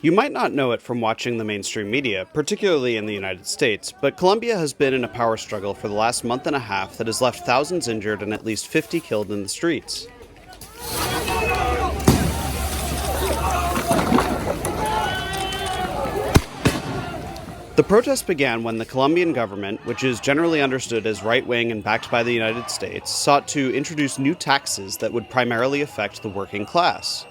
You might not know it from watching the mainstream media, particularly in the United States, but Colombia has been in a power struggle for the last month and a half that has left thousands injured and at least 50 killed in the streets. The protest began when the Colombian government, which is generally understood as right-wing and backed by the United States, sought to introduce new taxes that would primarily affect the working class.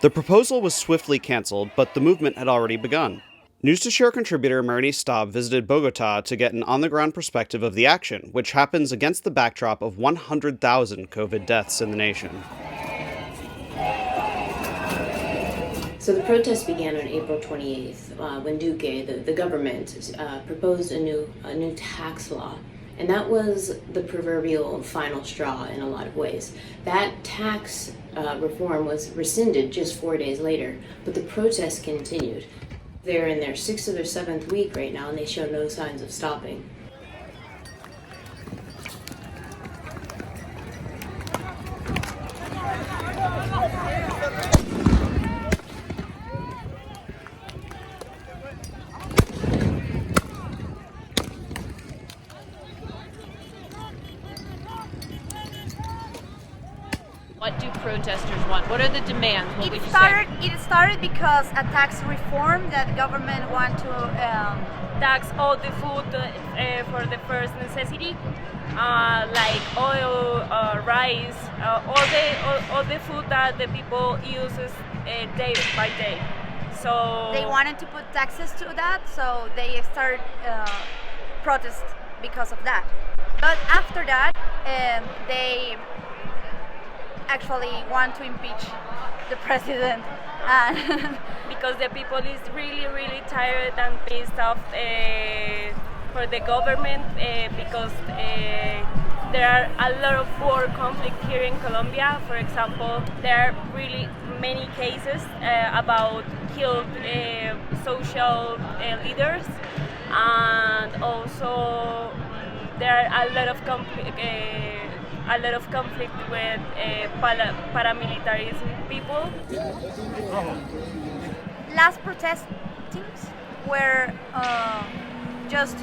The proposal was swiftly cancelled, but the movement had already begun. News to Share contributor Maranie Staab visited Bogotá to get an on-the-ground perspective of the action, which happens against the backdrop of 100,000 COVID deaths in the nation. So the protest began on April 28th when Duque, the government, proposed a new tax law. And that was the proverbial final straw in a lot of ways. That tax reform was rescinded just 4 days later, but the protests continued. They're in their 6th or their 7th week right now, and they show no signs of stopping. What do protesters want? What are the demands? What would you say? It started because a tax reform that government want to tax all the food for the first necessity, like oil, rice, all the food that the people uses day by day. So they wanted to put taxes to that, so they started protest because of that. But after that, they actually want to impeach the president, and because the people is really tired and pissed off for the government because there are a lot of war conflict here in Colombia. For example, there are really many cases about killed social leaders, and also there are a lot of conflict with paramilitarism people. Last protestings were just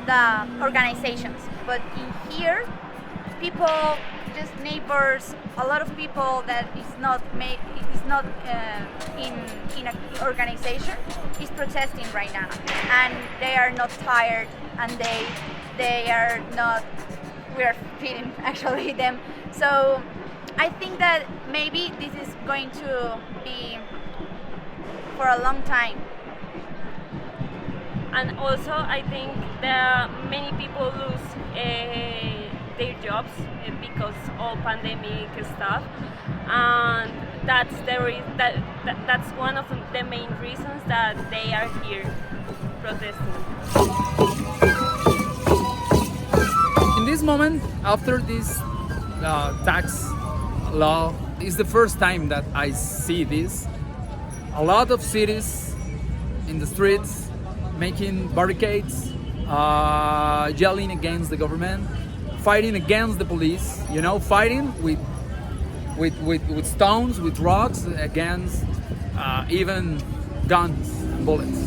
the organizations, but in here, people, just neighbors, a lot of people that is not in an organization is protesting right now, and they are not tired, and they are not. We are feeding actually them. So I think that maybe this is going to be for a long time. And also I think that many people lose their jobs because all pandemic stuff, and that's that's one of the main reasons that they are here protesting. In this moment, after this tax law, is the first time that I see this. A lot of cities in the streets making barricades, yelling against the government, fighting against the police, fighting with stones, with rocks, against even guns and bullets,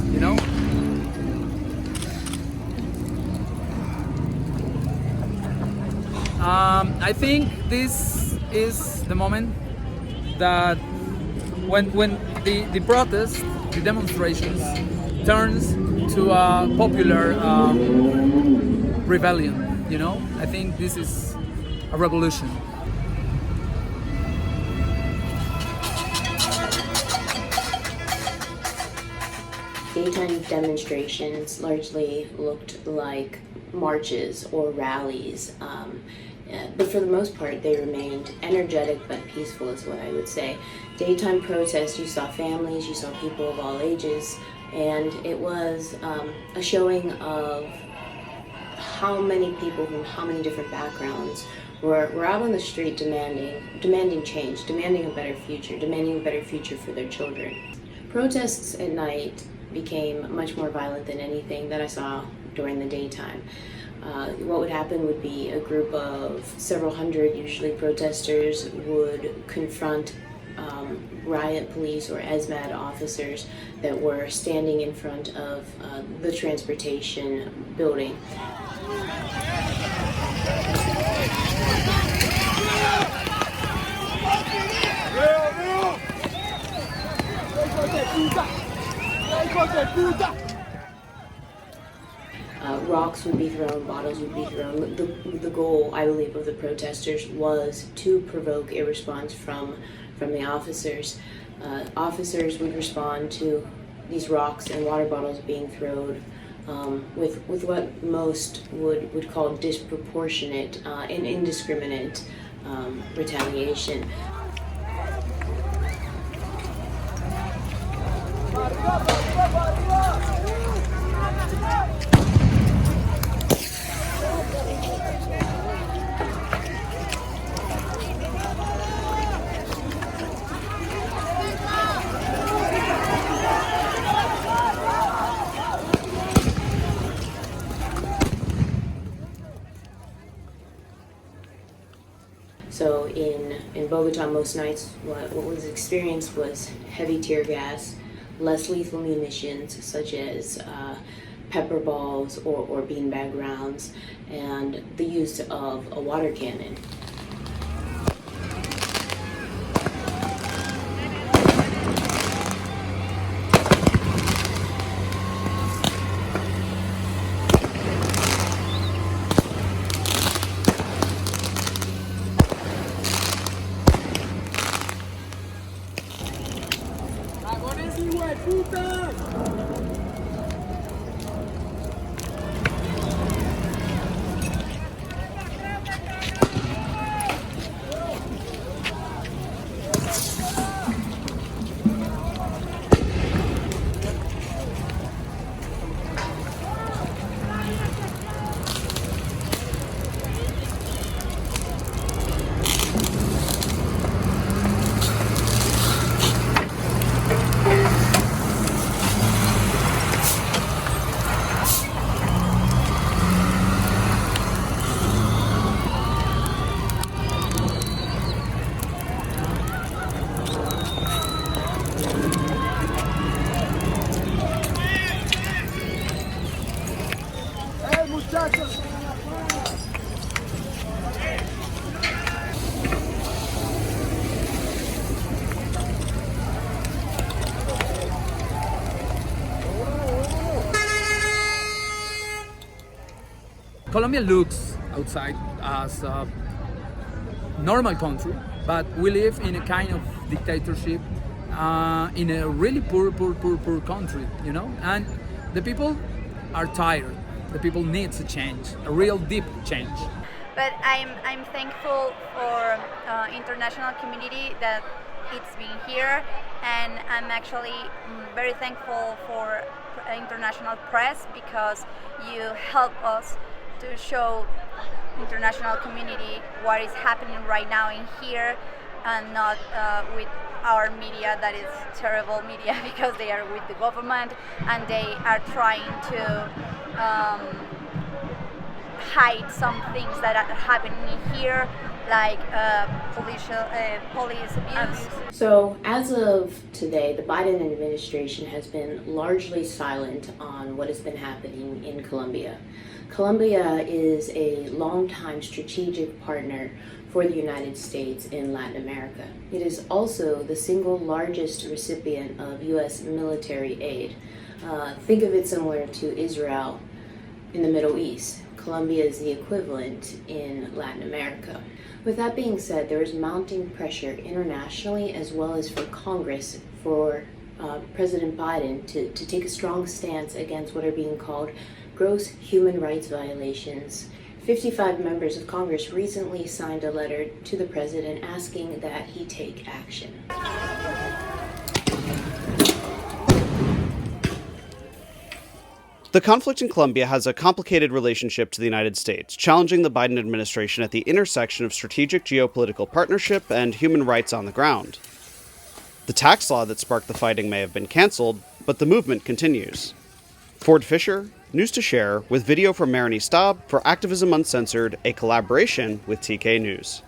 I think this is the moment that when the protest, the demonstrations turns to a popular rebellion, I think this is a revolution. Daytime demonstrations largely looked like marches or rallies, but for the most part they remained energetic but peaceful, is what I would say. Daytime protests, you saw families, you saw people of all ages, and it was a showing of how many people from how many different backgrounds were out on the street demanding change, demanding a better future for their children. Protests at night became much more violent than anything that I saw during the daytime. What would happen would be a group of several hundred, usually protesters, would confront riot police or ESMAD officers that were standing in front of the transportation building. Rocks would be thrown, bottles would be thrown. The goal, I believe, of the protesters was to provoke a response from the officers. Officers would respond to these rocks and water bottles being thrown with what most would call disproportionate and indiscriminate retaliation. So in Bogotá, most nights, what was experienced was heavy tear gas, less lethal munitions such as pepper balls or beanbag rounds, and the use of a water cannon. Colombia looks outside as a normal country, but we live in a kind of dictatorship, in a really poor country, you know? And the people are tired. The people need a change, a real deep change. But I'm thankful for international community that it's been here, and I'm actually very thankful for international press because you help us to show international community what is happening right now in here, and not with our media that is terrible media because they are with the government and they are trying to hide some things that are happening here, like police abuse. So as of today, the Biden administration has been largely silent on what has been happening in Colombia. Colombia is a longtime strategic partner for the United States in Latin America. It is also the single largest recipient of U.S. military aid. Think of it similar to Israel in the Middle East. Colombia is the equivalent in Latin America. With that being said, there is mounting pressure internationally as well as for Congress for President Biden to take a strong stance against what are being called gross human rights violations. 55 members of Congress recently signed a letter to the president asking that he take action. The conflict in Colombia has a complicated relationship to the United States, challenging the Biden administration at the intersection of strategic geopolitical partnership and human rights on the ground. The tax law that sparked the fighting may have been canceled, but the movement continues. Ford Fisher, News to Share, with video from Maranie Staab for Activism Uncensored, a collaboration with TK News.